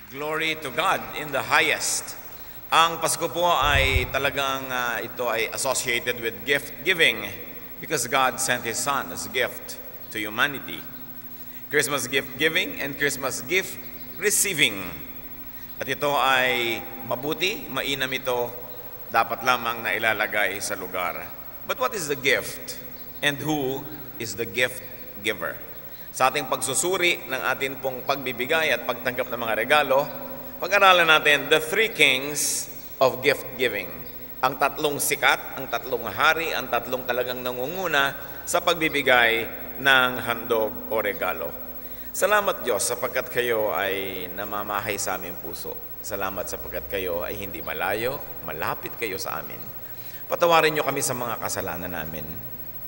Glory to God in the highest. Ang Pasko po ay talagang ito ay associated with gift giving because God sent His Son as a gift to humanity. Christmas gift giving and Christmas gift receiving. At ito ay mabuti, mainam ito, dapat lamang na ilalagay sa lugar. But what is the gift? And who is the gift giver? Sa ating pagsusuri ng atin pong pagbibigay at pagtanggap ng mga regalo, pag-aralan natin the three kings of gift giving. Ang tatlong sikat, ang tatlong hari, ang tatlong talagang nangunguna sa pagbibigay ng handog o regalo. Salamat Diyos sapagkat kayo ay namamahay sa aming puso. Salamat sapagkat kayo ay hindi malayo, malapit kayo sa amin. Patawarin niyo kami sa mga kasalanan namin.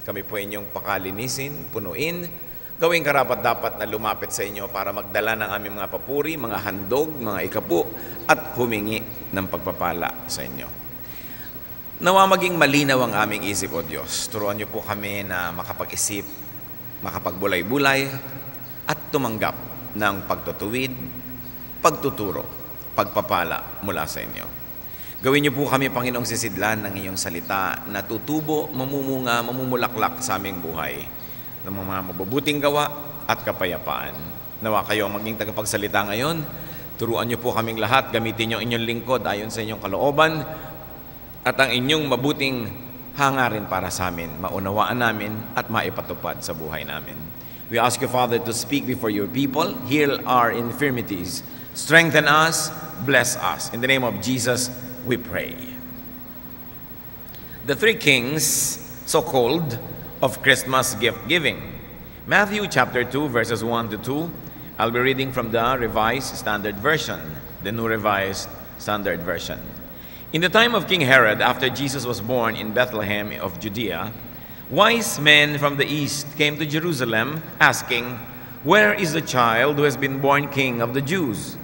Kami po inyong pakalinisin, punuin, gawing karapat-dapat na lumapit sa inyo para magdala ng aming mga papuri, mga handog, mga ikapu, at humingi ng pagpapala sa inyo. Nawa maging malinaw ang aming isip, O Diyos. Turuan niyo po kami na makapag-isip, makapagbulay-bulay, at tumanggap ng pagtutuwid, pagtuturo, pagpapala mula sa inyo. Gawin niyo po kami, Panginoong, sisidlan ng iyong salita na tutubo, mamumunga, mamumulaklak sa aming buhay ng mga mabubuting gawa at kapayapaan. Nawa kayo ang maging tagapagsalita ngayon. Turuan niyo po kaming lahat, gamitin niyo inyong lingkod ayon sa inyong kalooban at ang inyong mabuting hangarin para sa amin, maunawaan namin at maipatupad sa buhay namin. We ask you, Father, to speak before your people, heal our infirmities, strengthen us, bless us. In the name of Jesus, we pray. The three kings, so-called, of Christmas gift giving. Matthew chapter 2 verses 1 to 2. I'll be reading from the Revised Standard Version, the New Revised Standard Version. In the time of King Herod, after Jesus was born in Bethlehem of Judea, wise men from the east came to Jerusalem asking, "Where is the child who has been born King of the Jews?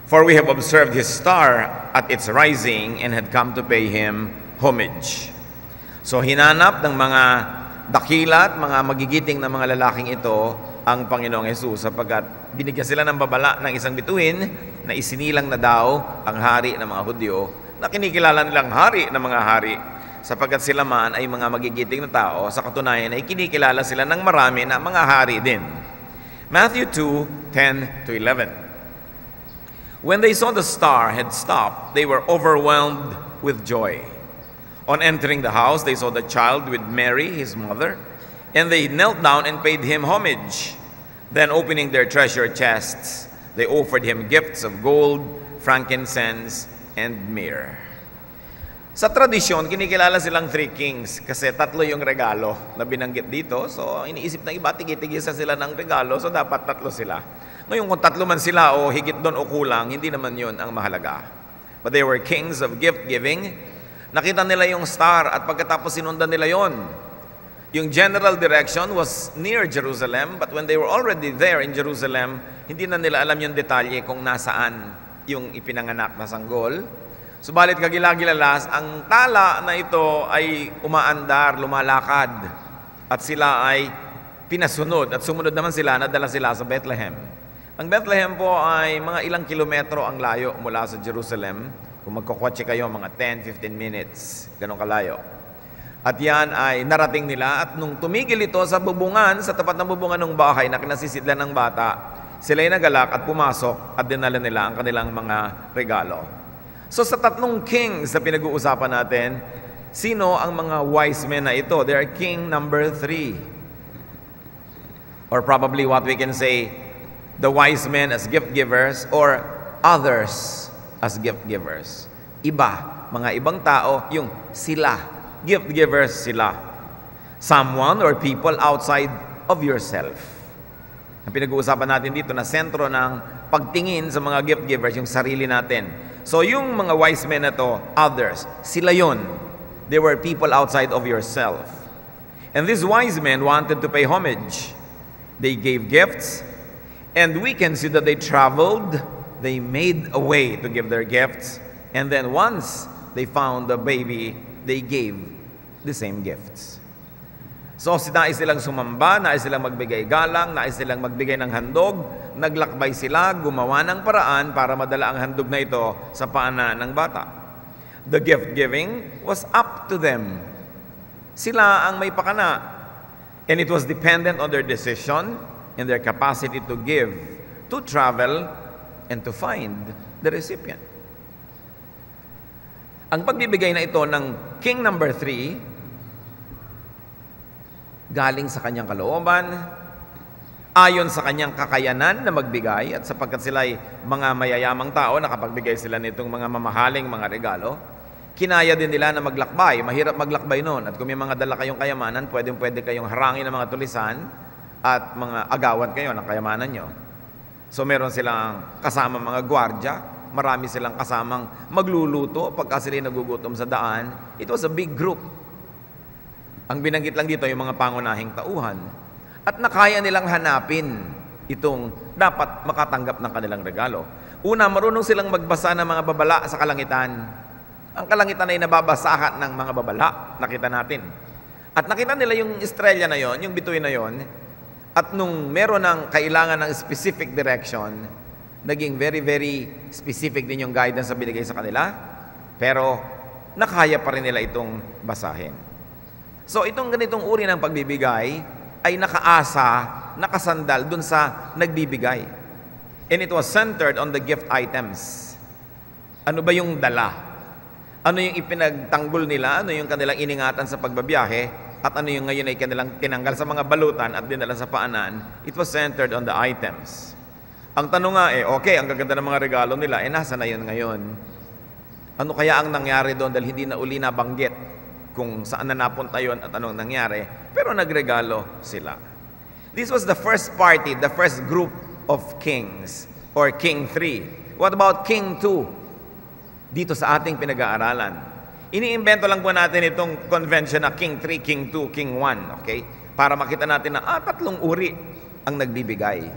For we have observed his star at its rising and had come to pay him homage." So hinanap ng mga dakila at mga magigiting na mga lalaking ito ang Panginoong Hesus sapagkat binigyan sila ng babala ng isang bituin na isinilang na daw ang hari ng mga Hudyo na kinikilala nilang hari ng mga hari sapagkat sila man ay mga magigiting na tao, sa katunayan ay kinikilala sila ng marami na mga hari din. Matthew 2:10 to 11. When they saw the star had stopped, they were overwhelmed with joy. On entering the house, they saw the child with Mary, his mother, and they knelt down and paid him homage. Then, opening their treasure chests, they offered him gifts of gold, frankincense, and myrrh. Sa tradisyon, kinikilala silang three kings kasi tatlo yung regalo na binanggit dito. So, iniisip ng iba, tigit-tigisa sila ng regalo, so dapat tatlo sila. Ngayon, kung tatlo man sila o higit doon o kulang, hindi naman yun ang mahalaga. But they were kings of gift-giving. Nakita nila yung star at pagkatapos sinundan nila yon. Yung general direction was near Jerusalem, but when they were already there in Jerusalem, hindi na nila alam yung detalye kung nasaan yung ipinanganak na sanggol. Subalit kagilagilalas, ang tala na ito ay umaandar, lumalakad, at sila ay pinasunod, at sumunod naman sila, nadala sila sa Bethlehem. Ang Bethlehem po ay mga ilang kilometro ang layo mula sa Jerusalem. Kung magkukwatse kayo, mga 10-15 minutes, ganun kalayo. At yan ay narating nila, at nung tumigil ito sa bubungan, sa tapat ng bubungan ng bahay na kinasisidlan ng bata, sila ay nagalak at pumasok at dinala nila ang kanilang mga regalo. So sa tatlong kings na pinag-uusapan natin, sino ang mga wise men na ito? They are king number 3. Or probably what we can say, the wise men as gift givers or others as gift givers. Iba, mga ibang tao, yung sila, gift givers sila. Someone or people outside of yourself. Ang pinag-uusapan natin dito na sentro ng pagtingin sa mga gift givers, yung sarili natin. So yung mga wise men na to, others, sila yun. They were people outside of yourself. And these wise men wanted to pay homage. They gave gifts, and we can see that they traveled. They made a way to give their gifts, and then once they found the baby, they gave the same gifts. So nais silang sumamba, nais silang magbigay galang, nais silang magbigay ng handog, naglakbay sila, gumawa ng paraan para madala ang handog na ito sa paanan ng bata. The gift giving was up to them. Sila ang may pakana. And it was dependent on their decision and their capacity to give, to travel, and to find the recipient. Ang pagbibigay na ito ng King number 3, galing sa kanyang kalooban, ayon sa kanyang kakayanan na magbigay, at sapagkat sila ay mga mayayamang tao, nakapagbigay sila nitong mga mamahaling mga regalo, kinaya din nila na maglakbay. Mahirap maglakbay noon. At kung may mga dala kayong kayamanan, pwede kayong harangin ng mga tulisan at mga agawan kayo ng kayamanan nyo. So meron silang kasama mga gwardya, marami silang kasamang magluluto pagka sila nagugutom sa daan. It was a big group. Ang binanggit lang dito yung mga pangunahing tauhan. At nakaya nilang hanapin itong dapat makatanggap ng kanilang regalo. Una, marunong silang magbasa ng mga babala sa kalangitan. Ang kalangitan ay nababasahan ng mga babala, nakita natin. At nakita nila yung estrella na yon, yung bituin na yon, at nung meron ng kailangan ng specific direction, naging very, very specific din yung guidance na binigay sa kanila, pero nakaya pa rin nila itong basahin. So itong ganitong uri ng pagbibigay ay nakaasa, nakasandal dun sa nagbibigay. And it was centered on the gift items. Ano ba yung dala? Ano yung ipinagtanggol nila? Ano yung kanilang iningatan sa pagbabiyahe? At ano yung ngayon ay kanilang tinanggal sa mga balutan at dinala sa paanan? It was centered on the items. Ang tanong nga okay, ang gaganda ng mga regalo nila, nasa na yun ngayon? Ano kaya ang nangyari doon dahil hindi na uli nabanggit kung saan na napunta yun at anong nangyari, pero nagregalo sila. This was the first party, the first group of kings, or King 3. What about King 2? Dito sa ating pinag-aaralan. Iniimbento lang po natin itong convention na King 3, King 2, King 1, okay? Para makita natin na tatlong uri ang nagbibigay.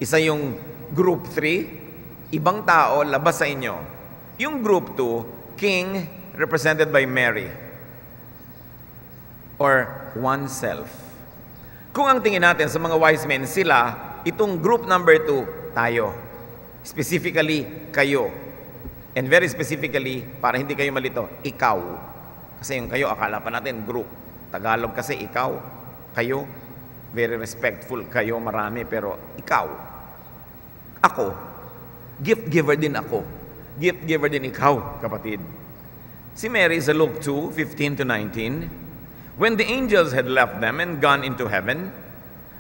Isa yung group 3, ibang tao, labas sa inyo. Yung group 2, King represented by Mary, or oneself. Kung ang tingin natin sa mga wise men, sila, itong group number 2, tayo. Specifically, kayo. And very specifically, para hindi kayo malito, ikaw. Kasi yung kayo, akala pa natin group. Tagalog kasi ikaw, kayo. Very respectful, kayo, marami, pero ikaw. Ako. Gift giver din ako. Gift giver din ikaw, kapatid. Si Mary sa Luke 2, 15 to 19, when the angels had left them and gone into heaven,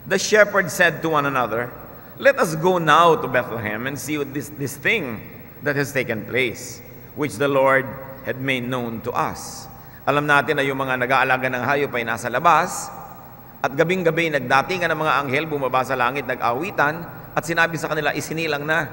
the shepherds said to one another, "Let us go now to Bethlehem and see this thing that has taken place, which the Lord had made known to us." Alam natin na yung mga nag-aalaga ng hayop ay nasa labas, at gabing-gabi nagdatingan ng mga anghel, bumaba sa langit, nag-awitan, at sinabi sa kanila, isinilang na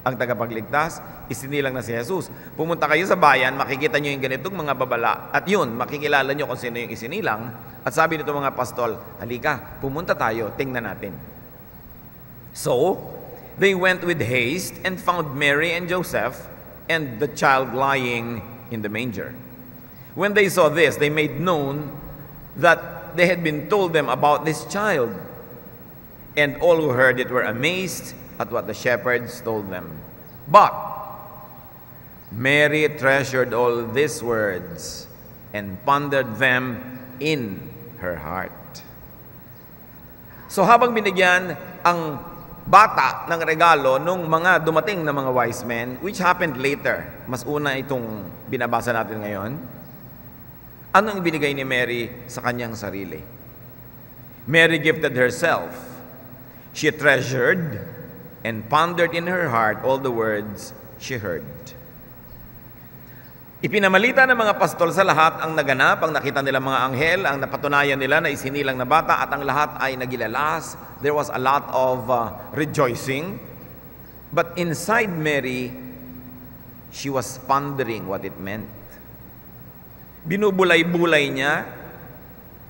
ang tagapagligtas, isinilang na si Jesus. Pumunta kayo sa bayan, makikita nyo yung ganitong mga babala, at yun, makikilala nyo kung sino yung isinilang. At sabi nito mga pastol, halika, pumunta tayo, tingnan natin. So, they went with haste and found Mary and Joseph and the child lying in the manger. When they saw this, they made known that they had been told them about this child. And all who heard it were amazed at what the shepherds told them. But Mary treasured all these words and pondered them in her heart. So habang binigyan ang bata ng regalo nung mga dumating na mga wise men, which happened later, mas una itong binabasa natin ngayon, anong binigay ni Mary sa kanyang sarili? Mary gifted herself. She treasured and pondered in her heart all the words she heard. Ipinamalita ng mga pastol sa lahat ang naganap, ang nakita nila mga anghel, ang napatunayan nila na isinilang na bata, at ang lahat ay nagilalas. There was a lot of rejoicing. But inside Mary, she was pondering what it meant. Binubulay-bulay niya,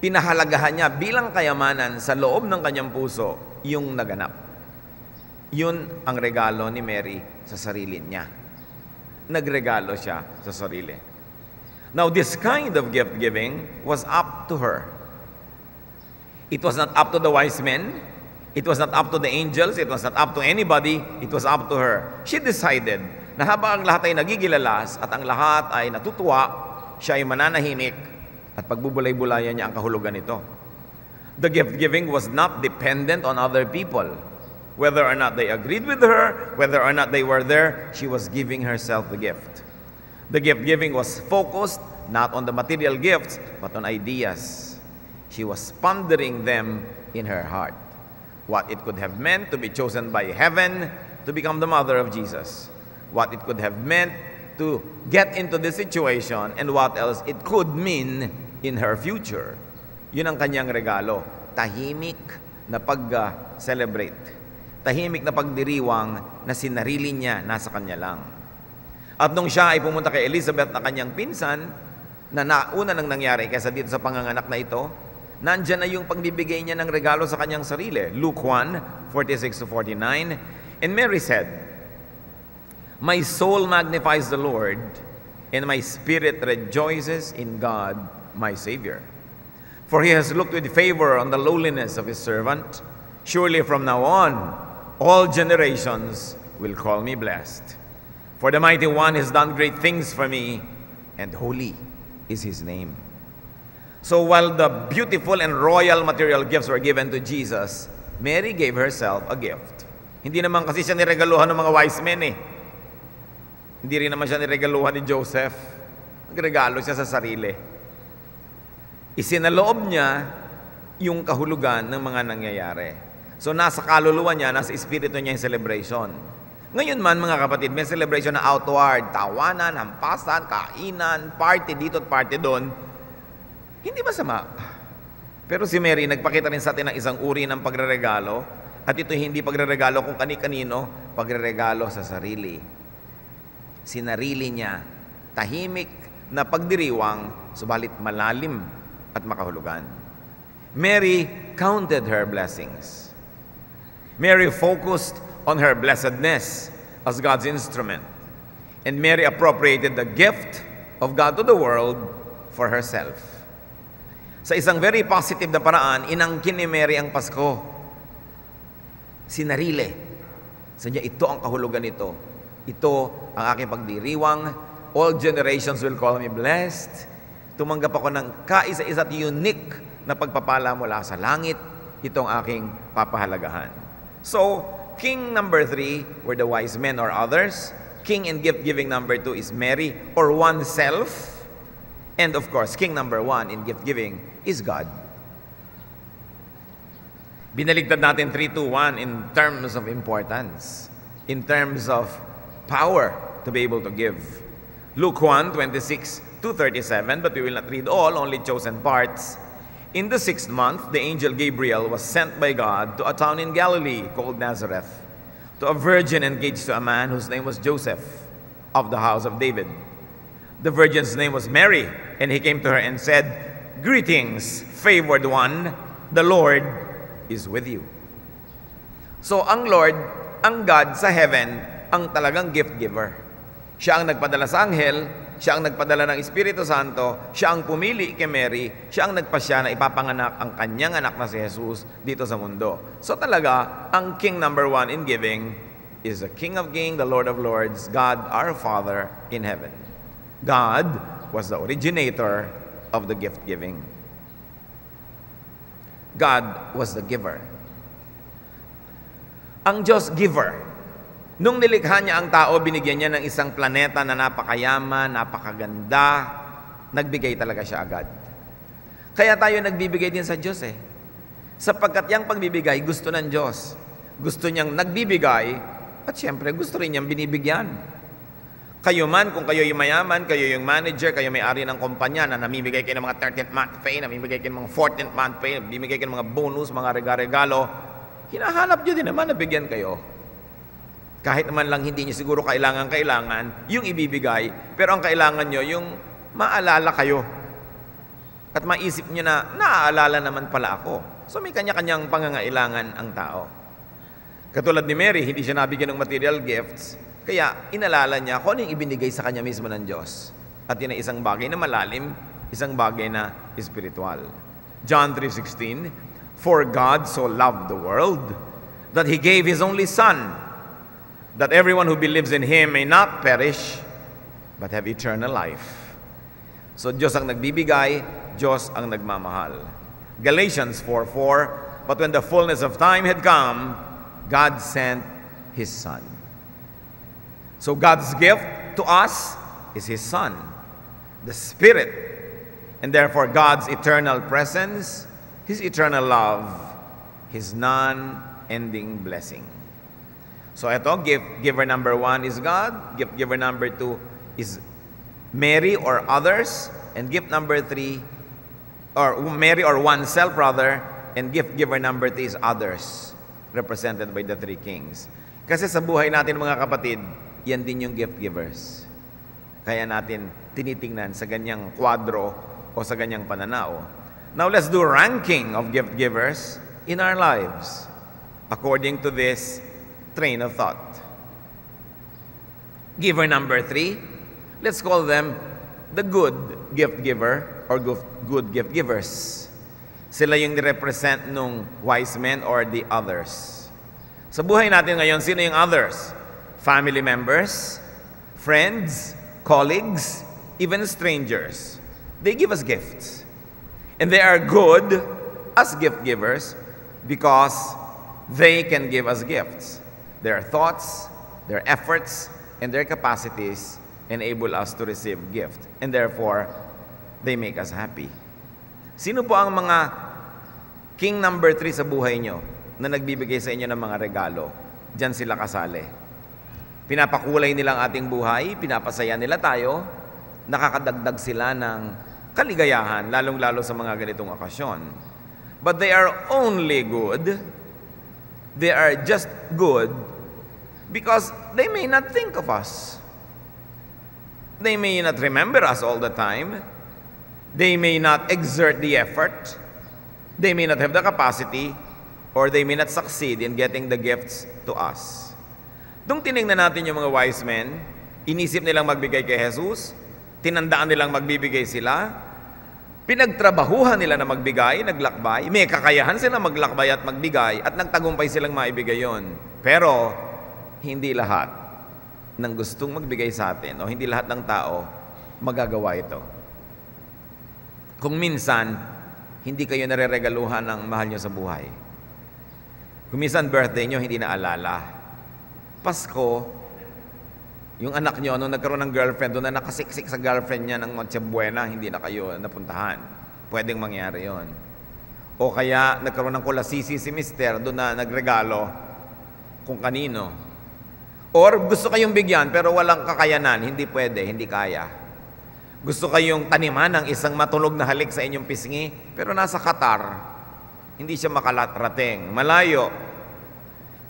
pinahalagahan niya bilang kayamanan sa loob ng kanyang puso yung naganap. Yun ang regalo ni Mary sa sarili niya. Nagregalo siya sa sarili. Now, this kind of gift-giving was up to her. It was not up to the wise men. It was not up to the angels. It was not up to anybody. It was up to her. She decided na habang ang lahat ay nagigilalas at ang lahat ay natutuwa, siya ay mananahimik at pagbubulay-bulayan niya ang kahulugan nito. The gift-giving was not dependent on other people. Whether or not they agreed with her, whether or not they were there, she was giving herself the gift. The gift-giving was focused not on the material gifts, but on ideas. She was pondering them in her heart. What it could have meant to be chosen by heaven to become the mother of Jesus. What it could have meant to get into this situation, and what else it could mean in her future. Yun ang kanyang regalo. Tahimik na pag-celebrate. Tahimik na pagdiriwang na sinarili niya, nasa kanya lang. At nung siya ay pumunta kay Elizabeth na kanyang pinsan, na nauna nang nangyari kaysa dito sa panganganak na ito, nandyan na yung pagbibigay niya ng regalo sa kanyang sarili. Luke 1:46-49. And Mary said, "My soul magnifies the Lord, and my spirit rejoices in God, my Savior. For he has looked with favor on the lowliness of his servant. Surely from now on, all generations will call me blessed. For the Mighty One has done great things for me, and holy is his name." So while the beautiful and royal material gifts were given to Jesus, Mary gave herself a gift. Hindi naman kasi siya niregaluhan ng mga wise men eh. Hindi rin naman siya niregaluhan ni Joseph. Nagregalo siya sa sarili. Isinaloob niya yung kahulugan ng mga nangyayari. So nasa kaluluwa niya, nasa espiritu niya yung celebration. Ngayon man mga kapatid, may celebration na outward, tawanan, hampasan, kainan, party dito at party doon. Hindi masama. Pero si Mary nagpakita rin sa atin ng isang uri ng pagreregalo, at ito hindi pagreregalo kung kani-kanino, pagreregalo sa sarili. Sinarili niya, tahimik na pagdiriwang, subalit malalim at makahulugan. Mary counted her blessings. Mary focused on her blessedness as God's instrument. And Mary appropriated the gift of God to the world for herself. Sa isang very positive na paraan, inangkin ni Mary ang Pasko. Sinarili. Sadya, ito ang kahulugan nito. Ito ang aking pagdiriwang. All generations will call me blessed. Tumanggap ako ng kaisa-isa at unique na pagpapala mula sa langit. Ito ang aking papahalagahan. So, king number 3 were the wise men or others. King and gift-giving number 2 is Mary or oneself. And of course, king number 1 in gift-giving is God. Binaligtad natin 3-2-1 in terms of importance, in terms of power to be able to give. Luke 1:26-37, but we will not read all, only chosen parts. In the 6th month, the angel Gabriel was sent by God to a town in Galilee called Nazareth, to a virgin engaged to a man whose name was Joseph, of the house of David. The virgin's name was Mary, and he came to her and said, "Greetings, favored one, the Lord is with you." So ang Lord, ang God sa heaven, ang talagang gift giver. Siya ang nagpadala sa anghel, siya ang nagpadala ng Espiritu Santo, siya ang pumili kay Mary, siya ang nagpasya na ipapanganak ang kanyang anak na si Jesus dito sa mundo. So talaga, ang king number 1 in giving is the King of Kings, the Lord of Lords, God our Father in heaven. God was the originator of the gift giving. God was the giver. Ang Diyos giver. Nung nilikha niya ang tao, binigyan niya ng isang planeta na napakayaman, napakaganda, nagbigay talaga siya agad. Kaya tayo nagbibigay din sa Diyos eh. Sapagkat yung pagbibigay, gusto ng Diyos. Gusto niyang nagbibigay, at siyempre gusto rin niyang binibigyan. Kayo man, kung kayo yung mayaman, kayo yung manager, kayo may-ari ng kumpanya na namimigay kayo ng mga 13th month pay, namimigay kayo ng mga 14th month pay, namimigay kayo ng mga bonus, mga regalo, hinahanap nyo din naman na bigyan kayo. Kahit naman lang hindi nyo siguro kailangan yung ibibigay, pero ang kailangan nyo yung maalala kayo. At maisip nyo na, naaalala naman pala ako. So may kanya-kanyang pangangailangan ang tao. Katulad ni Mary, hindi siya nabigyan ng material gifts, kaya inalala niya kung ano yung ibinigay sa kanya mismo ng Diyos. At yun ay isang bagay na malalim, isang bagay na espiritual. John 3:16, For God so loved the world that He gave His only Son, that everyone who believes in Him may not perish, but have eternal life. So Diyos ang nagbibigay, Diyos ang nagmamahal. Galatians 4:4, but when the fullness of time had come, God sent His Son. So God's gift to us is His Son, the Spirit, and therefore God's eternal presence, His eternal love, His non-ending blessing. So ito, giver number 1 is God, gift giver number 2 is Mary or others, and gift number 3, or Mary or oneself rather, and gift giver number 3 is others, represented by the 3 kings. Kasi sa buhay natin mga kapatid, yan din yung gift givers. Kaya natin tinitingnan sa ganyang kwadro o sa ganyang pananaw. Now let's do ranking of gift givers in our lives according to this train of thought. Giver number 3, let's call them the good gift giver or good gift givers. Sila yung represent nung wise men or the others. Sa buhay natin ngayon, sino yung others? Family members, friends, colleagues, even strangers. They give us gifts. And they are good as gift givers because they can give us gifts. Their thoughts, their efforts, and their capacities enable us to receive gift. And therefore, they make us happy. Sino po ang mga king number 3 sa buhay nyo na nagbibigay sa inyo ng mga regalo? Diyan sila kasali. Pinapakulay nila ang ating buhay, pinapasaya nila tayo, nakakadagdag sila ng kaligayahan, lalong-lalo sa mga ganitong okasyon. But they are only good, they are just good because they may not think of us. They may not remember us all the time. They may not exert the effort. They may not have the capacity, or they may not succeed in getting the gifts to us. Nung tinignan natin yung mga wise men, inisip nilang magbigay kay Jesus, tinandaan nilang magbibigay sila, pinagtrabahuhan nila na magbigay, naglakbay, may kakayahan sila maglakbay at magbigay, at nagtagumpay silang maibigay yon. Pero, hindi lahat ng gustong magbigay sa atin, o hindi lahat ng tao, magagawa ito. Kung minsan, hindi kayo nareregaluhan ng mahal nyo sa buhay. Kung minsan birthday nyo, hindi naalala. Pasko, yung anak nyo, nung nagkaroon ng girlfriend, doon na nakasiksik sa girlfriend niya ng Noche Buena, hindi na kayo napuntahan. Pwedeng mangyari yon. O kaya, nagkaroon ng kulasisi si mister, doon na nagregalo kung kanino. Or gusto kayong bigyan, pero walang kakayanan, hindi pwede, hindi kaya. Gusto kayong taniman ng isang matunog na halik sa inyong pisngi, pero nasa Qatar, hindi siya makarating, malayo.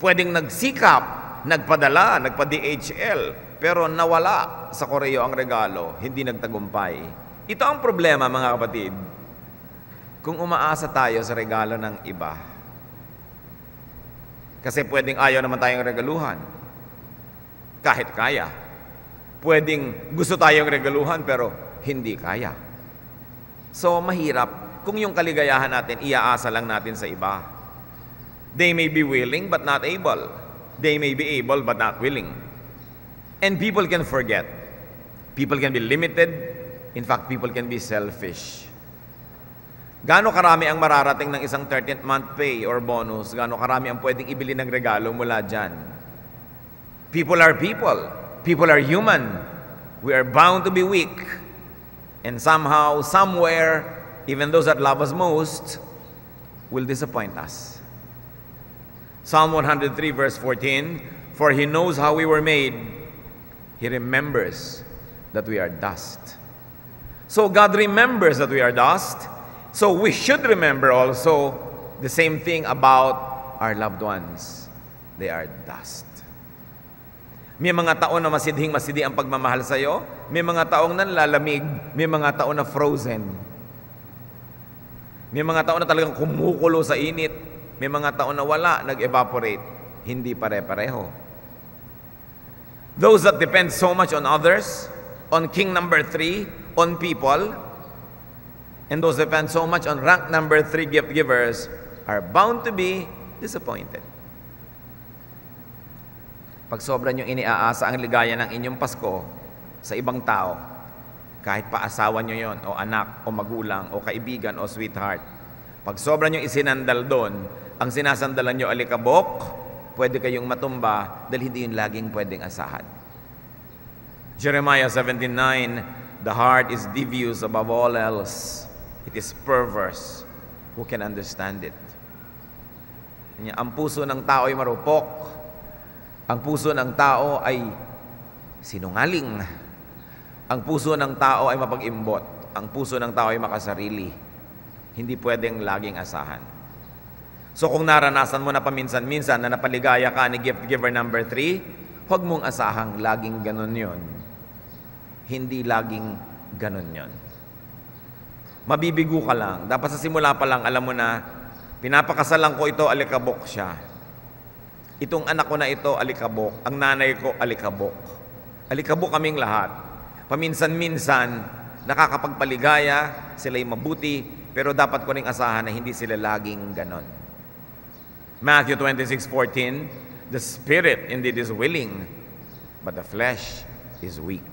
Pwedeng nagsikap, nagpadala, nagpa-DHL, pero nawala sa koreo ang regalo, hindi nagtagumpay. Ito ang problema, mga kapatid. Kung umaasa tayo sa regalo ng iba, kasi pwedeng ayaw naman tayong regaluhan, kahit kaya. Pwedeng gusto tayong regaluhan, pero hindi kaya. So, mahirap kung yung kaligayahan natin, iaasa lang natin sa iba. They may be willing, but not able. They may be able, but not willing. And people can forget. People can be limited. In fact, people can be selfish. Gaano karami ang mararating ng isang 13th month pay or bonus? Gaano karami ang pwedeng ibili ng regalo mula dyan? People are people. People are human. We are bound to be weak. And somehow, somewhere, even those that love us most will disappoint us. Psalm 103 verse 14, for He knows how we were made. He remembers that we are dust. So God remembers that we are dust. So we should remember also the same thing about our loved ones. They are dust. May mga taon na masidhing-masidi ang pagmamahal sa iyo. May mga taong nanlalamig. May mga taon na frozen. May mga taon na talagang kumukulo sa init. May mga taon na wala, nag-evaporate. Hindi pare-pareho. Those that depend so much on others, on king number 3, on people, and those that depend so much on rank number 3 gift givers, are bound to be disappointed. Pag sobra nyo iniaasa ang ligaya ng inyong Pasko sa ibang tao, kahit pa asawa nyo yon, o anak, o magulang, o kaibigan, o sweetheart, pag sobra nyo isinandal doon, ang sinasandalan nyo alikabok, pwede kayong matumba dahil hindi yun laging pwedeng asahan. Jeremiah 17:9, the heart is devious above all else. It is perverse. Who can understand it? Ang puso ng tao ay marupok. Ang puso ng tao ay sinungaling. Ang puso ng tao ay mapag-imbot. Ang puso ng tao ay makasarili. Hindi pwedeng laging asahan. So kung naranasan mo na paminsan-minsan na napaligaya ka ni gift giver number 3, huwag mong asahang laging ganun yon. Hindi laging ganun yon. Mabibigo ka lang. Dapat sa simula pa lang, alam mo na, pinapakasalan ko ito, alikabok siya. Itong anak ko na ito, alikabok. Ang nanay ko, alikabok. Alikabok kaming lahat. Paminsan-minsan, nakakapagpaligaya, sila'y mabuti, pero dapat ko ring asahan na hindi sila laging ganon. Matthew 26:14, the spirit indeed is willing, but the flesh is weak.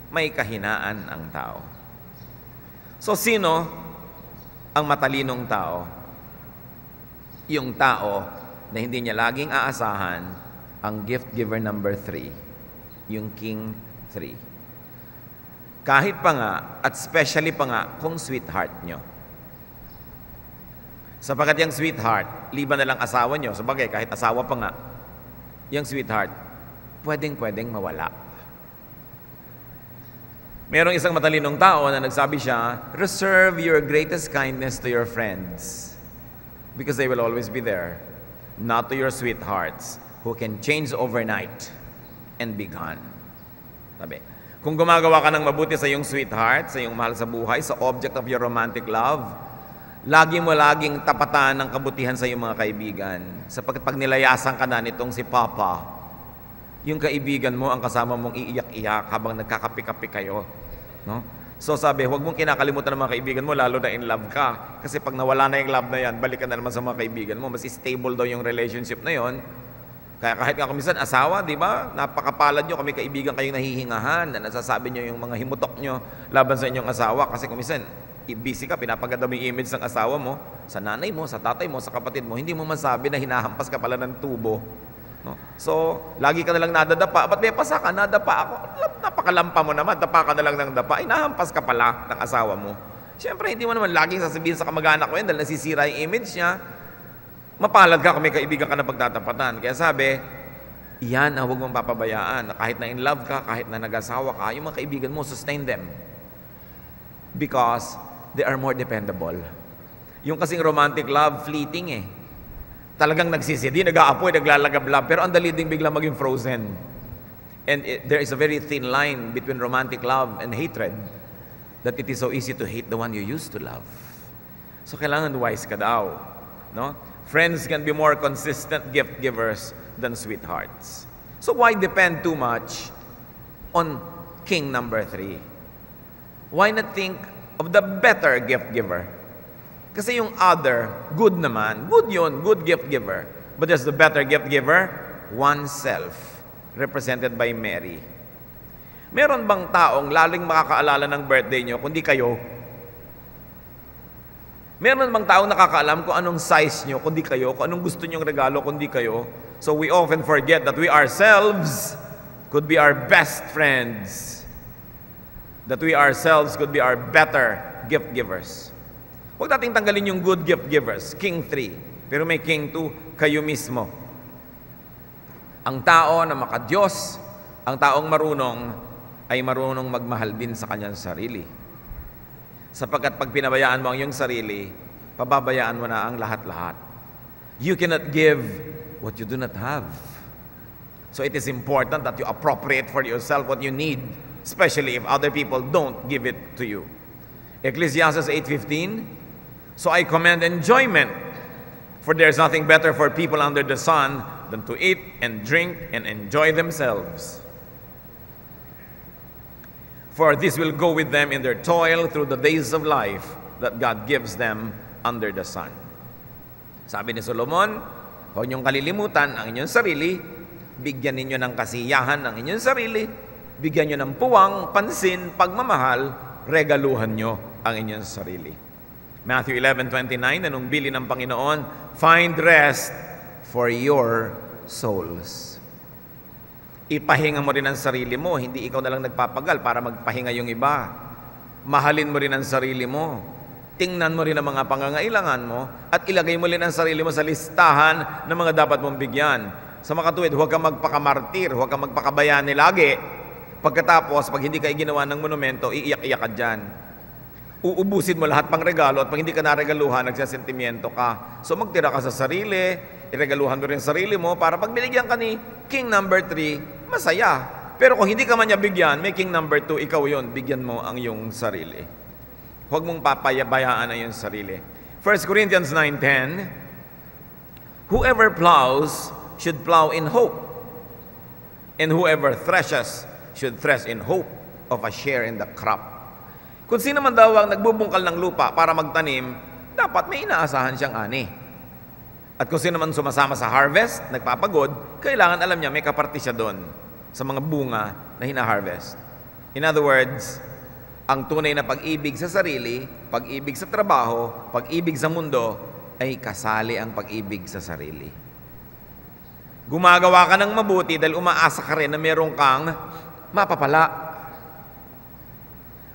May kahinaan ang tao. So, sino ang matalinong tao? Yung tao na hindi niya laging aasahan ang gift giver number 3, yung King 3. Kahit pa nga, at especially pa nga, kung sweetheart nyo. Sapagkat yung sweetheart, liban na lang asawa nyo, sabagay, kahit asawa pa nga, yung sweetheart, pwedeng mawala. Merong isang matalinong tao na nagsabi siya, reserve your greatest kindness to your friends because they will always be there. Not to your sweethearts who can change overnight and be gone. Sabi, kung gumagawa ka ng mabuti sa iyong sweetheart, sa iyong mahal sa buhay, sa object of your romantic love, laging tapatan ng kabutihan sa iyong mga kaibigan. Sapagkat pag nilayasan ka na nitong si Papa, yung kaibigan mo, ang kasama mong iiyak-iyak habang nagkakapi-kapi kayo. No? So sabi, huwag mong kinakalimutan ng mga kaibigan mo, lalo na in love ka. Kasi pag nawala na yung love na yan, balik ka na naman sa mga kaibigan mo. Mas stable daw yung relationship na yon. Kaya kahit nga kumisan, asawa, di ba? Napakapalad nyo, kami kaibigan kayong nahihingahan, na nasasabi nyo yung mga himutok nyo laban sa inyong asawa. Kasi kumisan, busy ka, pinapaganda mo yung image ng asawa mo, sa nanay mo, sa tatay mo, sa kapatid mo, hindi mo masabi na hinahampas ka pala ng tubo. No? So, lagi ka na lang nadadapa. Ba't may pasa ka? Nadapa ako. Napakalampa mo naman. Dapa ka na lang ng dapa. Nahampas ka pala ng asawa mo. Siyempre, hindi mo naman laging sasabihin sa kamag-anak ko yan dahil nasisira yung image niya. Mapalad ka kung may kaibigan ka na pagtatapatan. Kaya sabi, yan ang huwag mong papabayaan. Kahit na in love ka, kahit na nag-asawa ka, yung mga kaibigan mo, sustain them. Because they are more dependable. Yung kasing romantic love, fleeting eh. Talagang nagsisidi, nag-aapoy, naglalagablab, pero ang dali ding biglang maging frozen. And there is a very thin line between romantic love and hatred that it is so easy to hate the one you used to love. So kailangan wise ka daw. No? Friends can be more consistent gift givers than sweethearts. So why depend too much on king number 3? Why not think of the better gift giver? Kasi yung other, good naman. Good yun, good gift giver. But there's the better gift giver, oneself, represented by Mary. Meron bang taong laling makakaalala ng birthday nyo kundi kayo? Meron bang taong nakakaalam kung anong size nyo kundi kayo? Kung anong gusto nyong regalo kundi kayo? So we often forget that we ourselves could be our best friends. That we ourselves could be our better gift givers. Huwag nating tanggalin yung good gift givers, King 3. Pero may King 2, kayo mismo. Ang tao na makadiyos, ang taong marunong, ay marunong magmahal din sa kanyang sarili. Sapagkat pag pinabayaan mo ang iyong sarili, pababayaan mo na ang lahat-lahat. You cannot give what you do not have. So it is important that you appropriate for yourself what you need, especially if other people don't give it to you. Ecclesiastes 8:15, so I commend enjoyment, for there is nothing better for people under the sun than to eat and drink and enjoy themselves. For this will go with them in their toil through the days of life that God gives them under the sun. Sabi ni Solomon, huwag niyong kalilimutan ang inyong sarili, bigyan ninyo ng kasiyahan ang inyong sarili, bigyan niyo ng puwang, pansin, pagmamahal, regaluhan niyo ang inyong sarili. Matthew 11:29, anong bili ng Panginoon? Find rest for your souls. Ipahinga mo rin ang sarili mo, hindi ikaw na lang nagpapagal para magpahinga yung iba. Mahalin mo rin ang sarili mo. Tingnan mo rin ang mga pangangailangan mo at ilagay mo rin ang sarili mo sa listahan ng mga dapat mong bigyan. Sa makatuwid, huwag kang magpakamartir, huwag kang magpakabayani lagi. Pagkatapos, pag hindi ka ginawa ng monumento, iiyak-iyak ka dyan. Uubusin mo lahat pang regalo at pag hindi ka naregaluhan, nagsasentimiento ka. So magtira ka sa sarili, iregaluhan mo rin sarili mo para pag binigyan ka ni King number 3, masaya. Pero kung hindi ka man niya bigyan, may King number 2, ikaw yon, bigyan mo ang iyong sarili. Huwag mong papayabayaan ang iyong sarili. 1 Corinthians 9:10, whoever plows should plow in hope, and whoever threshes should thresh in hope of a share in the crop. Kung sino man daw ang nagbubungkal ng lupa para magtanim, dapat may inaasahan siyang ani. At kung sino man sumasama sa harvest, nagpapagod, kailangan alam niya may kaparte siya doon sa mga bunga na hina-harvest. In other words, ang tunay na pag-ibig sa sarili, pag-ibig sa trabaho, pag-ibig sa mundo, ay kasali ang pag-ibig sa sarili. Gumagawa ka ng mabuti dahil umaasa ka rin na meron kang mapapala.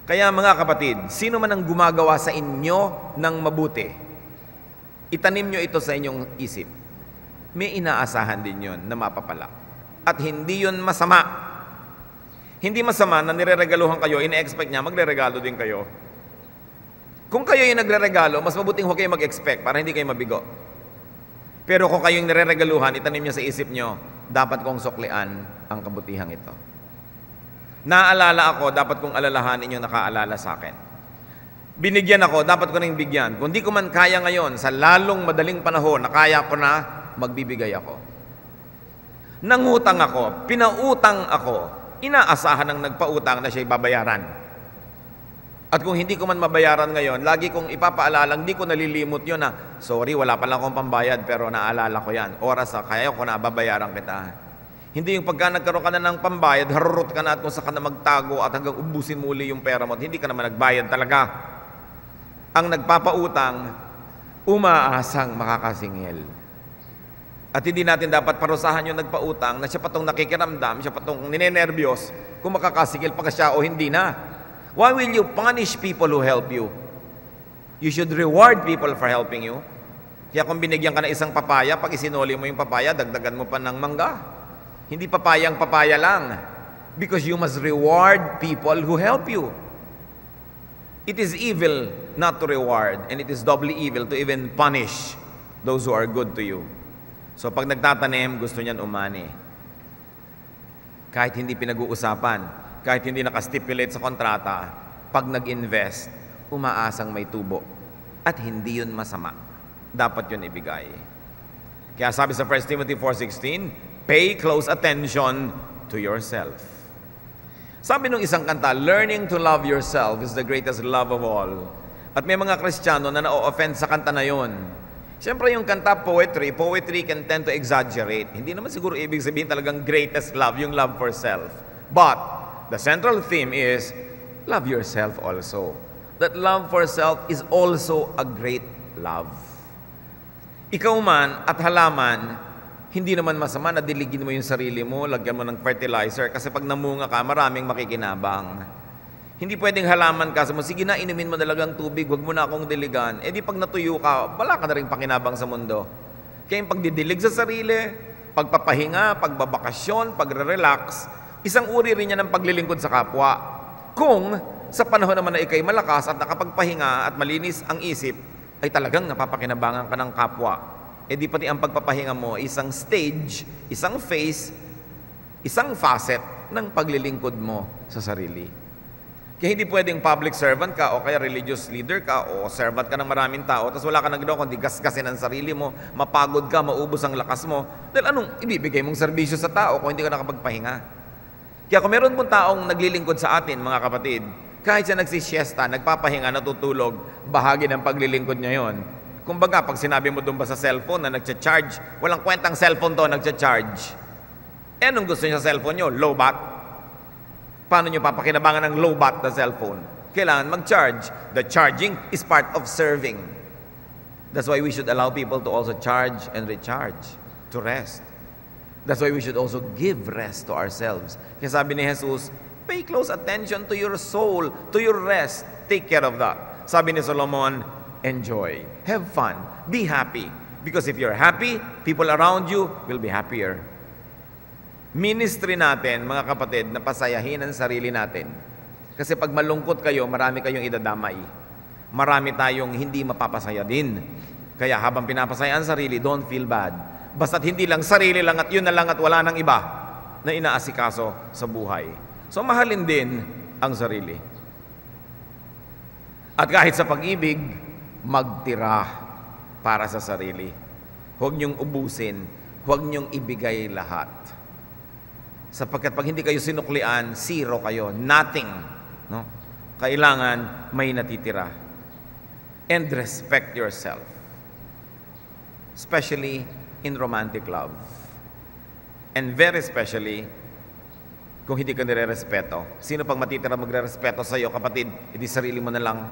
Kaya mga kapatid, sino man ang gumagawa sa inyo ng mabuti, itanim nyo ito sa inyong isip. May inaasahan din yon na mapapala. At hindi yon masama. Hindi masama na nireregaluhan kayo, ina-expect niya, magre-regalo din kayo. Kung kayo yung nagre-regalo, mas mabuting huwag kayo mag-expect para hindi kayo mabigo. Pero kung kayo yung nireregaluhan, itanim niyo sa isip niyo, dapat kong suklian ang kabutihang ito. Naalala ako, dapat kong alalahanin yung nakaalala sa akin. Binigyan ako, dapat ko nang bigyan. Kung di ko man kaya ngayon, sa lalong madaling panahon na kaya ko na, magbibigay ako. Nangutang ako, pinautang ako, inaasahan ng nagpautang na siya'y babayaran. At kung hindi ko man mabayaran ngayon, lagi kong ipapaalalang, di ko nalilimot yun na, sorry, wala pa lang akong pambayad, pero naalala ko yan. Oras na kaya ko na, babayaran kita. Hindi yung pagka nagkaroon ka na ng pambayad, harurot ka na at kung saan ka na magtago at hanggang ubusin muli yung pera mo at hindi ka naman nagbayad talaga. Ang nagpapautang, umaasang makakasingil. At hindi natin dapat parusahan yung nagpautang na siya patong nakikiramdam, siya patong ninenervyos kung makakasingil pa siya o hindi na. Why will you punish people who help you? You should reward people for helping you. Kaya kung binigyan ka na isang papaya, pag isinuli mo yung papaya, dagdagan mo pa ng mangga. Hindi papayang papaya lang. Because you must reward people who help you. It is evil not to reward, and it is doubly evil to even punish those who are good to you. So pag nagtatanim, gusto niyan umani. Kahit hindi pinag-uusapan, kahit hindi nakastipulate sa kontrata, pag nag-invest, umaasang may tubo. At hindi yun masama. Dapat yun ibigay. Kaya sabi sa 1 Timothy 4:16, pay close attention to yourself. Sabi nung isang kanta, learning to love yourself is the greatest love of all. At may mga Kristiyano na na-offend sa kanta na yon. Siyempre yung kanta poetry can tend to exaggerate. Hindi naman siguro ibig sabihin talagang greatest love, yung love for self. But the central theme is, love yourself also. That love for self is also a great love. Ikaw man at halaman, hindi naman masama na diligin mo yung sarili mo, lagyan mo ng fertilizer, kasi pag namunga ka, maraming makikinabang. Hindi pwedeng halaman ka, sige na, inumin mo talagang tubig, wag mo na akong diligan. Eh di pag natuyo ka, wala ka na rin pakinabang sa mundo. Kaya yung pagdidilig sa sarili, pagpapahinga, pagbabakasyon, pagre-relax, isang uri rin yan ng paglilingkod sa kapwa. Kung sa panahon naman na ikay malakas at nakapagpahinga at malinis ang isip, ay talagang napapakinabangan ka ng kapwa. Eh di pati ang pagpapahinga mo, isang stage, isang phase, isang facet ng paglilingkod mo sa sarili. Kaya hindi pwedeng public servant ka o kaya religious leader ka o servant ka ng maraming tao tapos wala ka nang ginawa kundi gasgasin ang sarili mo, mapagod ka, maubos ang lakas mo. Dahil anong ibibigay mong serbisyo sa tao kung hindi ka nakapagpahinga? Kaya kung meron pong taong naglilingkod sa atin, mga kapatid, kahit siya nagsisiesta, nagpapahinga, natutulog, bahagi ng paglilingkod niya yon. Kumbaga, pag sinabi mo doon ba sa cellphone na nagcha-charge, walang kwentang cellphone to, nagcha-charge. Eh, anong gusto niyo sa cellphone niyo? Low bat? Paano niyo papakinabangan ng low bat na cellphone? Kailangan mag-charge. The charging is part of serving. That's why we should allow people to also charge and recharge, to rest. That's why we should also give rest to ourselves. Kaya sabi ni Jesus, pay close attention to your soul, to your rest. Take care of that. Sabi ni Solomon, enjoy, have fun, be happy. Because if you're happy, people around you will be happier. Ministry natin, mga kapatid, na pasayahin ang sarili natin. Kasi pag malungkot kayo, marami kayong idadamay. Marami tayong hindi mapapasaya din. Kaya habang pinapasaya ang sarili, don't feel bad. Basta't hindi lang sarili lang at yun na lang at wala nang iba na inaasikaso sa buhay. So mahalin din ang sarili. At kahit sa pag-ibig, magtira para sa sarili. Huwag niyong ubusin, huwag niyong ibigay lahat. Sapagkat pag hindi kayo sinuklian, zero kayo, nothing. No? Kailangan may natitira. And respect yourself. Especially in romantic love. And very especially, kung hindi ka nire-respeto. Sino pang matitira magre-respeto sa iyo, kapatid? Hindi sarili mo na lang.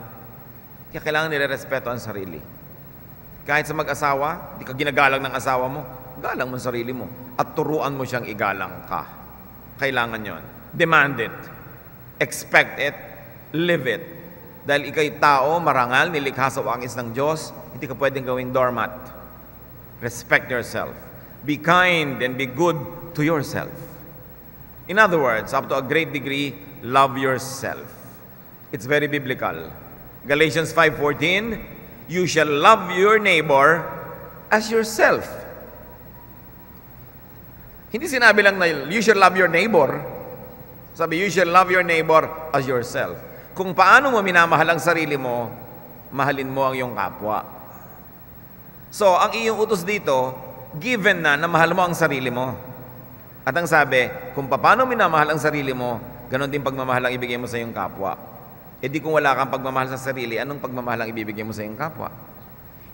Kaya kailangan nire-respeto ang sarili. Kahit sa mag-asawa, hindi ka ginagalang ng asawa mo, galang mo ang sarili mo. At turuan mo siyang igalang ka. Kailangan yon. Demand it. Expect it. Live it. Dahil ika'y tao, marangal, nilikha sa wangis ng Diyos, hindi ka pwedeng gawing doormat. Respect yourself. Be kind and be good to yourself. In other words, up to a great degree, love yourself. It's very biblical. Galatians 5:14, you shall love your neighbor as yourself. Hindi sinabi lang na you shall love your neighbor. Sabi, you shall love your neighbor as yourself. Kung paano mo minamahal ang sarili mo, mahalin mo ang iyong kapwa. So, ang iyong utos dito, given na mahal mo ang sarili mo. At ang sabi, kung paano minamahal ang sarili mo, ganon din pagmamahal ang ibigay mo sa iyong kapwa. E di kung wala kang pagmamahal sa sarili, anong pagmamahal ang ibibigay mo sa iyong kapwa?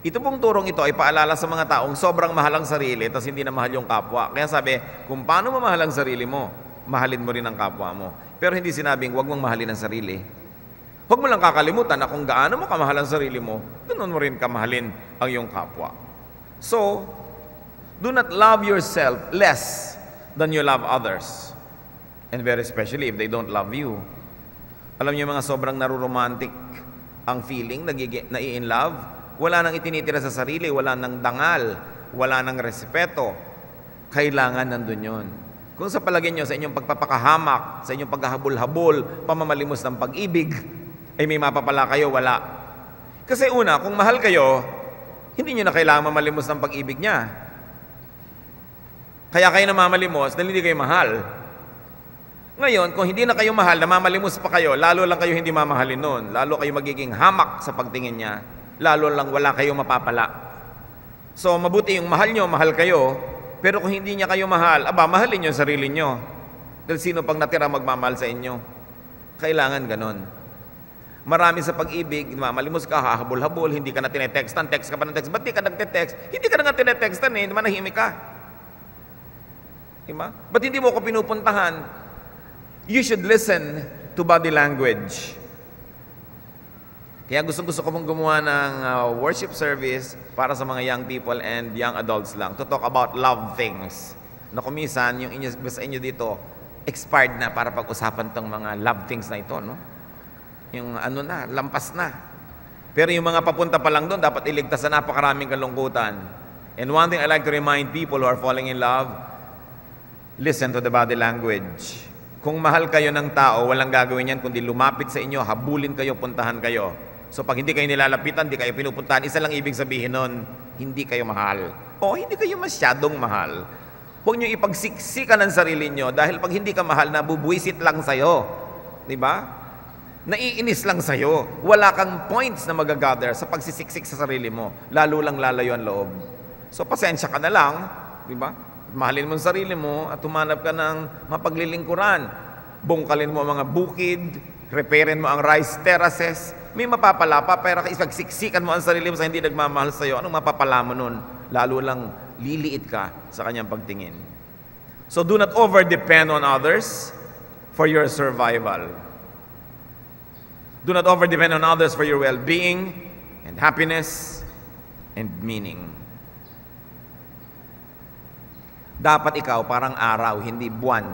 Ito pong turong ito ay paalala sa mga taong sobrang mahal ang sarili tapos hindi na mahal yung kapwa. Kaya sabi, kung paano mo mahal ang sarili mo, mahalin mo rin ang kapwa mo. Pero hindi sinabing huwag mong mahalin ang sarili. Huwag mo lang kakalimutan na kung gaano mo kamahal ang sarili mo, ganoon mo rin kamahalin ang iyong kapwa. So, do not love yourself less than you love others. And very especially if they don't love you. Alam niyo mga sobrang naruromantic ang feeling, nai-in love. Wala nang itinitira sa sarili, wala nang dangal, wala nang respeto. Kailangan nandun yun. Kung sa palagay nyo, sa inyong pagpapakahamak, sa inyong paghahabol-habol, pamamalimos ng pag-ibig, ay may mapapala kayo, wala. Kasi una, kung mahal kayo, hindi nyo na kailangan mamalimos ng pag-ibig niya. Kaya kayo namamalimos dahil hindi kayo mahal. Ngayon, kung hindi na kayo mahal, namamalimos pa kayo, lalo lang kayo hindi mamahalin nun. Lalo kayo magiging hamak sa pagtingin niya. Lalo lang wala kayong mapapala. So, mabuti yung mahal nyo, mahal kayo, pero kung hindi niya kayo mahal, mahalin nyo yung sarili nyo. Dahil sino pang natira magmamahal sa inyo? Kailangan ganon. Marami sa pag-ibig, mamalimos ka, hahabol-habol, hindi ka na tinetextan, text ka pa ng text. Ba't di ka nagte-text? Hindi ka na nga tinetextan eh, manahimik ka. Diba? Ba't hindi mo ko pinupuntahan? You should listen to body language. Kaya gusto ko mong gumawa ng worship service para sa mga young people and young adults lang to talk about love things. Na kumisan, yung sa inyo dito, expired na para pag-usapan tong mga love things na ito, no? Yung lampas na. Pero yung mga papunta pa lang doon, dapat iligtas na napakaraming kalungkutan. And one thing I like to remind people who are falling in love, listen to the body language. Kung mahal kayo ng tao, walang gagawin yan kundi lumapit sa inyo, habulin kayo, puntahan kayo. So pag hindi kayo nilalapitan, hindi kayo pinupuntahan, isa lang ibig sabihin nun, hindi kayo mahal. O hindi kayo masyadong mahal. Huwag nyo ipagsiksikan ang sarili nyo dahil pag hindi ka mahal, nabubuisit lang sa'yo. Diba? Naiinis lang sa'yo. Wala kang points na magagather sa pagsisiksik sa sarili mo. Lalo lang lalayo ang loob. So pasensya ka na lang. Diba? Mahalin mo ang sarili mo at humanap ka ng mapaglilingkuran. Bungkalin mo ang mga bukid, repairin mo ang rice terraces, may mapapala pa, pero isagsiksikan mo ang sarili mo sa hindi nagmamahal sa'yo, anong mapapala mo nun? Lalo lang liliit ka sa kanyang pagtingin. So do not over-depend on others for your survival. Do not over-depend on others for your well-being and happiness and meaning. Dapat ikaw parang araw, hindi buwan.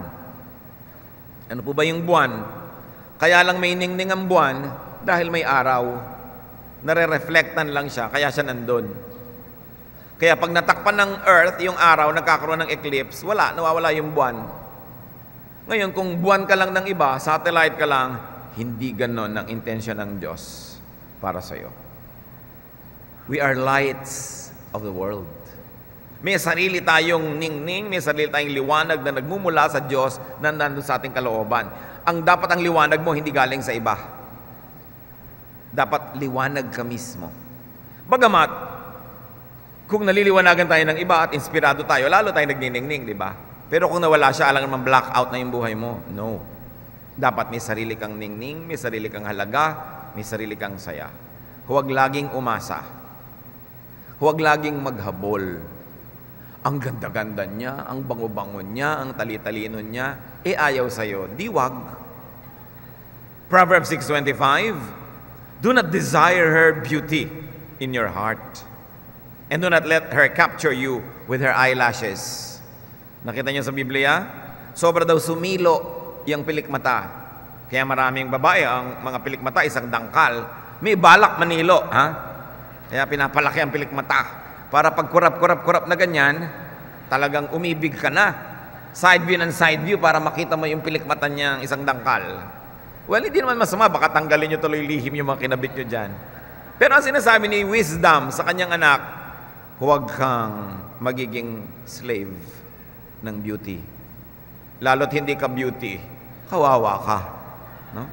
Ano po ba yung buwan? Kaya lang may ningning ang buwan dahil may araw. Nare-reflectan lang siya, kaya siya nandun. Kaya pag natakpan ng earth, yung araw, nagkakaroon ng eclipse, nawawala yung buwan. Ngayon, kung buwan ka lang ng iba, satellite ka lang, hindi ganon ang intensyon ng Diyos para sa'yo. We are lights of the world. May sarili tayong ningning, may sarili tayong liwanag na nagmumula sa Diyos na nandun sa ating kalooban. Ang dapat ang liwanag mo, hindi galing sa iba. Dapat liwanag ka mismo. Bagamat, kung naliliwanagan tayo ng iba at inspirado tayo, lalo tayo nagniningning, di ba? Pero kung nawala siya, alam naman blackout na yung buhay mo. No. Dapat may sarili kang ningning, may sarili kang halaga, may sarili kang saya. Huwag laging umasa. Huwag laging maghabol. Ang ganda-ganda niya, ang bango-bango niya, ang tali-talino niya, ayaw sa'yo. Di wag. Proverbs 6:25, do not desire her beauty in your heart, and do not let her capture you with her eyelashes. Nakita niyo sa Biblia? Sobra daw sumilo yung pilikmata. Kaya maraming babae, ang mga pilikmata, isang dangkal. May balak manilo, ha? Kaya pinapalaki ang pilikmata. Para pag kurap na ganyan, talagang umibig ka na. Side view ng side view para makita mo yung pilikmata niyang isang dangkal. Well, hindi naman masama. Baka tanggalin nyo tuloy lihim yung mga kinabit nyo dyan. Pero ang sinasabi ni Wisdom sa kanyang anak, huwag kang magiging slave ng beauty. Lalo't hindi ka beauty, kawawa ka. No?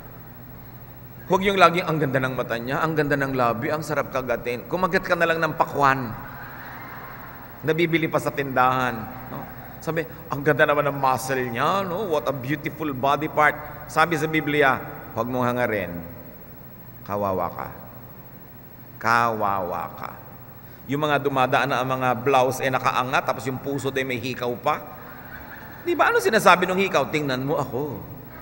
Huwag yung laging ang ganda ng mata niya, ang ganda ng labi, ang sarap kagatin. Kumagat ka na lang ng pakwan. Nabibili pa sa tindahan. No? Sabi, ang ganda naman ng muscle niya. No? What a beautiful body part. Sabi sa Biblia, huwag mong hangarin. Kawawa ka. Kawawa ka. Yung mga dumadaan na ang mga blouse nakaangat, tapos yung puso ay may hikaw pa. Di ba ano sinasabi ng hikaw? Tingnan mo ako.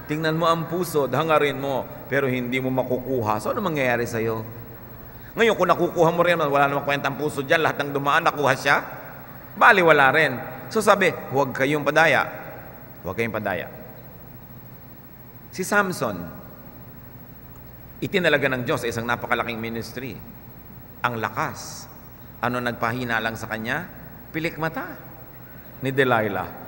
Tingnan mo ang puso, hangarin mo, pero hindi mo makukuha. So ano mangyayari sa'yo? Ngayon, kung nakukuha mo rin, wala namang kwentang puso dyan, lahat ng dumaan, nakuha siya, bali wala rin. So sabi, huwag kayong padaya. Huwag kayong padaya. Si Samson, itinalaga ng Diyos sa isang napakalaking ministry. Ang lakas. Ano nagpahina lang sa kanya? Pilikmata ni Delilah.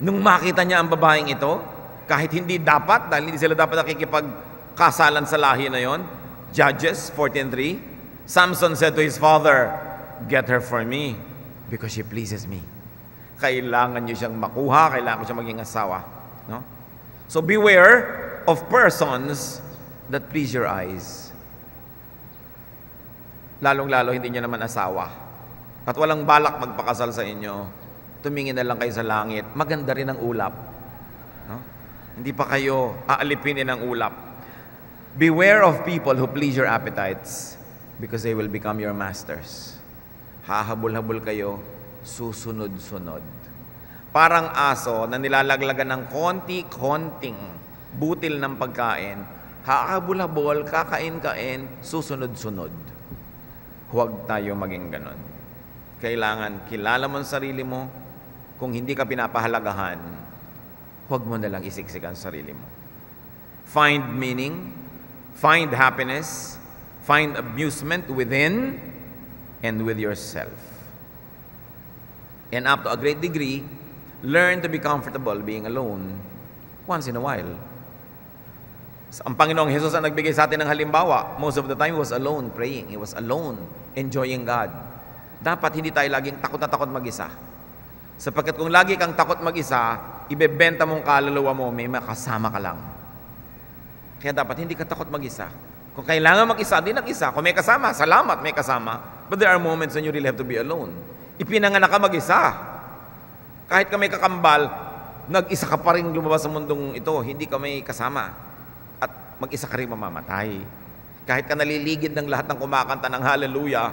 Nung makita niya ang babaeng ito, kahit hindi dapat, dahil hindi sila dapat nakikipagkasalan sa lahi na yon, Judges 14:3, Samson said to his father, get her for me because she pleases me. Kailangan niyo siyang makuha, kailangan ko siyang maging asawa. No? So beware of persons that please your eyes. Lalong-lalo hindi niyo naman asawa. At walang balak magpakasal sa inyo. Tumingin na lang kayo sa langit. Maganda rin ang ulap. No? Hindi pa kayo aalipinin ng ulap. Beware of people who please your appetites because they will become your masters. Hahabol-habol kayo, susunod-sunod. Parang aso na nilalaglagan ng konti-konting butil ng pagkain, hahabol-habol, kakain-kain, susunod-sunod. Huwag tayo maging ganon. Kailangan kilala mo ang sarili mo. Kung hindi ka pinapahalagahan, huwag mo nalang isiksik ang sarili mo. Find meaning, find happiness, find amusement within and with yourself. And up to a great degree, learn to be comfortable being alone once in a while. Ang Panginoong Jesus ang nagbigay sa atin ng halimbawa. Most of the time, He was alone praying. He was alone enjoying God. Dapat hindi tayo laging takot na takot mag-isa. Sapagkat kung lagi kang takot mag-isa, ibebenta mong kaluluwa mo, may makasama ka lang. Kaya dapat hindi ka takot mag-isa. Kung kailangan mag-isa, di nag-isa. Kung may kasama, salamat may kasama. But there are moments when you really have to be alone. Ipinanganak ka mag-isa. Kahit ka may kakambal, nag-isa ka pa rin lumabas sa mundong ito, hindi ka may kasama. At mag-isa ka rin mamamatay. Kahit ka naliligid ng lahat ng kumakanta ng hallelujah,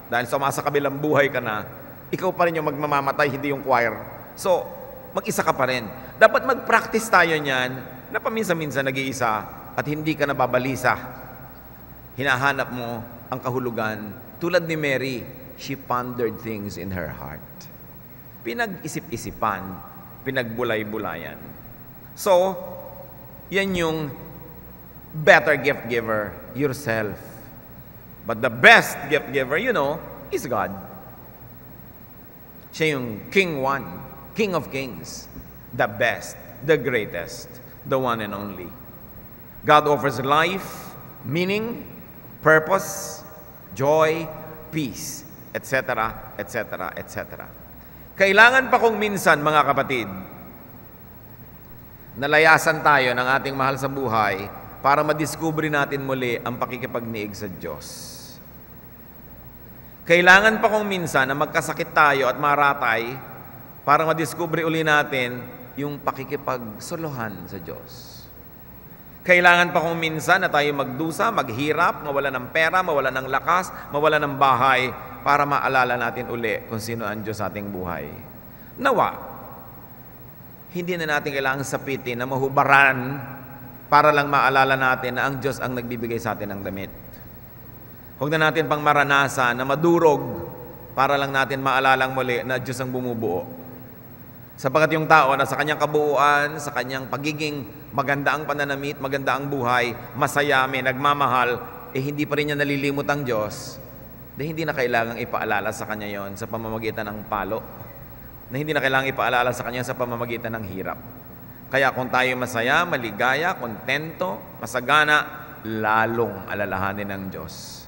dahil sa kabilang buhay ka na, ikaw pa rin yung magmamamatay, hindi yung choir. So, mag-isa ka pa rin. Dapat mag-practice tayo niyan na paminsan-minsan nag-iisa at hindi ka nababalisa. Hinahanap mo ang kahulugan. Tulad ni Mary, she pondered things in her heart. Pinag-isip-isipan, pinagbulay-bulayan. So, yan yung better gift giver, yourself. But the best gift giver, is God. Siya yung King One, King of Kings, the best, the greatest, the one and only. God offers life, meaning, purpose, joy, peace, etc., etc., etc. Kailangan pa kung minsan, mga kapatid, nalayasan tayo ng ating mahal sa buhay para madiskubre natin muli ang pakikipagniig sa Diyos. Kailangan pa kung minsan na magkasakit tayo at maratay para madiskubre uli natin yung pakikipagsuluhan sa Diyos. Kailangan pa kung minsan na tayo magdusa, maghirap, mawala ng pera, mawala ng lakas, mawala ng bahay para maalala natin uli kung sino ang Diyos sa ating buhay. Nawa, hindi na natin kailangang sapitin na mahubaran para lang maalala natin na ang Diyos ang nagbibigay sa atin ng damit. Huwag na natin pang maranasan na madurog para lang natin maalalang muli na Diyos ang bumubuo. Sapagat yung tao na sa kanyang kabuuan, sa kanyang pagiging maganda ang pananamit, maganda ang buhay, masaya, may nagmamahal, hindi pa rin niya nalilimot ang Diyos, hindi na kailangang ipaalala sa kanya yon sa pamamagitan ng palo, na hindi na kailangang ipaalala sa kanya sa pamamagitan ng hirap. Kaya kung tayo masaya, maligaya, kontento, masagana, lalong alalahanin ng Diyos.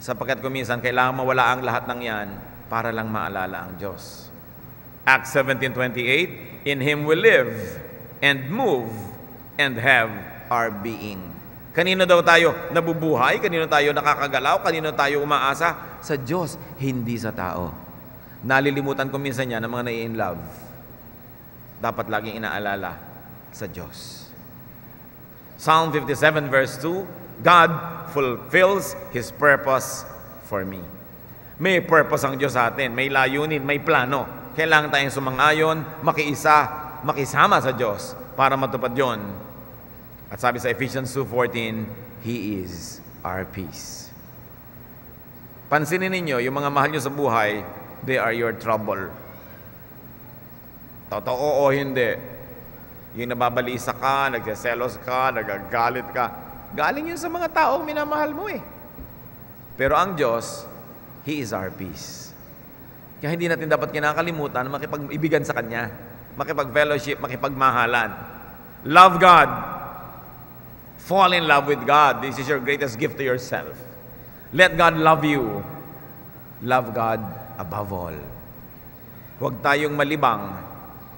Sapagkat kuminsan, kailangan mawala ang lahat ng yan para lang maalala ang Diyos. Acts 17:28, in Him we live and move and have our being. Kanino daw tayo nabubuhay? Kanino tayo nakakagalaw? Kanino tayo umaasa? Sa Diyos, hindi sa tao. Nalilimutan ko minsan yan ng mga nai-in love. Dapat laging inaalala sa Diyos. Psalm 57 verse 2, God fulfills His purpose for me. May purpose ang Diyos sa atin, may layunin, may plano. Kailangan tayong sumang-ayon, makisama sa Diyos para matupad yon. At sabi sa Ephesians 2:14, He is our peace. Pansinin ninyo, yung mga mahal nyo sa buhay, they are your trouble. Totoo o hindi, yung nababalisa ka, nagseselos ka, nagagalit ka, galing yun sa mga taong minamahal mo eh. Pero ang Diyos, He is our peace. Kaya hindi natin dapat kinakalimutan na makipag-ibigan sa Kanya, makipag-fellowship, makipagmahalan. Love God. Fall in love with God. This is your greatest gift to yourself. Let God love you. Love God above all. Huwag tayong malibang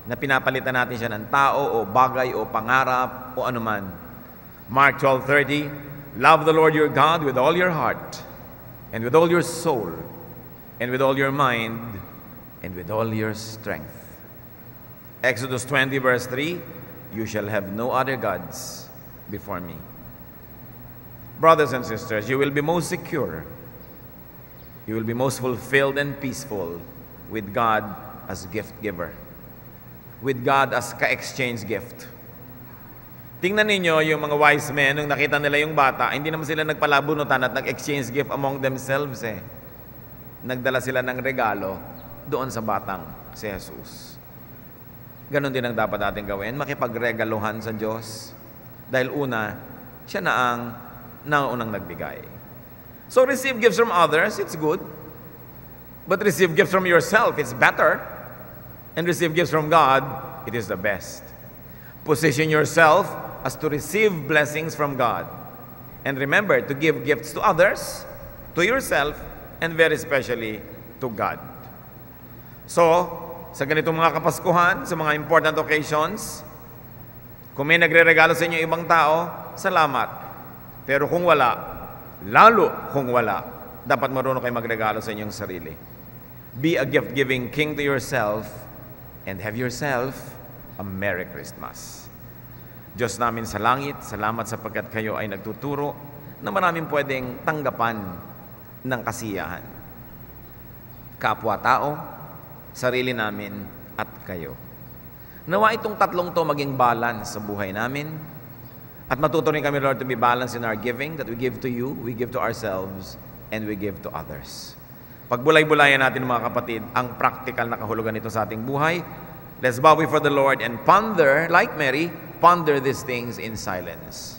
na pinapalitan natin siya ng tao o bagay o pangarap o anuman. Mark 12:30, love the Lord your God with all your heart and with all your soul and with all your mind and with all your strength. Exodus 20 verse 3, you shall have no other gods before me. Brothers and sisters, you will be most secure. You will be most fulfilled and peaceful with God as gift giver. With God as ka-exchange gift. Tingnan ninyo yung mga wise men, nung nakita nila yung bata, hindi naman sila nagpalabunutan at nag-exchange gift among themselves eh. Nagdala sila ng regalo doon sa batang si Jesus. Ganon din ang dapat natin gawin, makipagregaluhan sa Diyos. Dahil una, siya na ang naunang nagbigay. So receive gifts from others, it's good. But receive gifts from yourself, it's better. And receive gifts from God, it is the best. Position yourself as to receive blessings from God. And remember to give gifts to others, to yourself, and very especially to God. So, sa ganitong mga Kapaskuhan, sa mga important occasions, kung may nagre-regalo sa inyo ibang tao, salamat. Pero kung wala, lalo kung wala, dapat marunong kayo magregalo sa inyong sarili. Be a gift-giving king to yourself and have yourself a Merry Christmas. Diyos namin sa langit, salamat sapagkat kayo ay nagtuturo na maraming pwedeng tanggapan ng kasiyahan. Kapwa-tao, sarili namin, at kayo. Nawa itong tatlong to maging balance sa buhay namin. At matuto rin kami, Lord, to be balanced in our giving, that we give to you, we give to ourselves, and we give to others. Pagbulay-bulayan natin, mga kapatid, ang practical na kahulugan nito sa ating buhay. Let's bow before the Lord and ponder, like Mary, ponder these things in silence.